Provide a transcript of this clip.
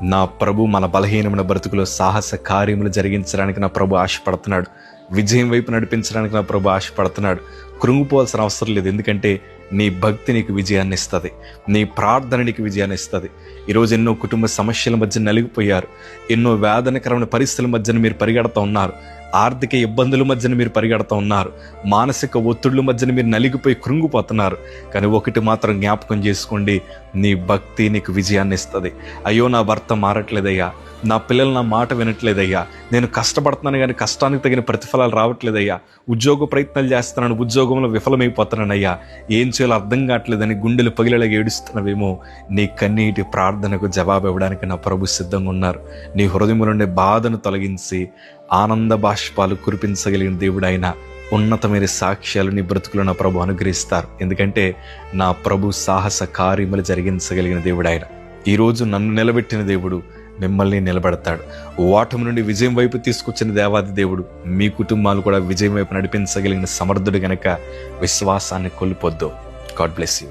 నా ప్రభు మన బలహీనమైన బ్రతుకులో సాహస కార్యములు జరిగించడానికి నా ప్రభు ఆశపడుతున్నాడు. విజయం వైపు నడిపించడానికి నా ప్రభు ఆశపడుతున్నాడు. కృంగిపోవాల్సిన అవసరం లేదు, ఎందుకంటే నీ భక్తి నీకు విజయాన్ని ఇస్తుంది, నీ ప్రార్థన నీకు విజయాన్ని ఇస్తుంది. ఈరోజు ఎన్నో కుటుంబ సమస్యల మధ్య నలిగిపోయారు, ఎన్నో వేదనకరమైన పరిస్థితుల మధ్యన మీరు పరిగెడుతూ ఉన్నారు, ఆర్థిక ఇబ్బందుల మధ్యన మీరు పరిగెడుతూ ఉన్నారు, మానసిక ఒత్తిళ్ల మధ్యన మీరు నలిగిపోయి కృంగిపోతున్నారు. కానీ ఒకటి మాత్రం జ్ఞాపకం చేసుకోండి, నీ భక్తి నీకు విజయాన్ని ఇస్తుంది. అయ్యో నా భర్త మారట్లేదయ్యా, నా పిల్లలు నా మాట వినట్లేదయ్యా, నేను కష్టపడుతున్నాను కానీ కష్టానికి తగిన ప్రతిఫలాలు రావట్లేదయ్యా, ఉద్యోగ ప్రయత్నాలు చేస్తున్నాను ఉద్యోగంలో విఫలమైపోతున్నానయ్యా, ఏం చేయాలో అర్థం కావట్లేదని గుండెలు పగిలేలాగా ఏడుస్తున్నవేమో, నీ కన్నీటి ప్రార్థనకు జవాబు ఇవ్వడానికి నా ప్రభు సిద్ధంగా ఉన్నారు. నీ హృదయం నుండి బాధను తొలగించి ఆనంద బాష్పాలు కురిపించగలిగిన దేవుడైన ఉన్నతమైన సాక్ష్యాలు నీ బ్రతుకులో నా ప్రభు అనుగ్రహిస్తారు. ఎందుకంటే నా ప్రభు సాహస కార్యములు జరిగించగలిగిన దేవుడైన. ఈరోజు నన్ను నిలబెట్టిన దేవుడు మిమ్మల్ని నిలబెడతాడు. ఓటమి నుండి విజయం వైపు తీసుకొచ్చిన దేవాది దేవుడు మీ కుటుంబాలు కూడా విజయం వైపు నడిపించగలిగిన సమర్థుడు గనక విశ్వాసాన్ని కోల్పోద్దు. God bless you.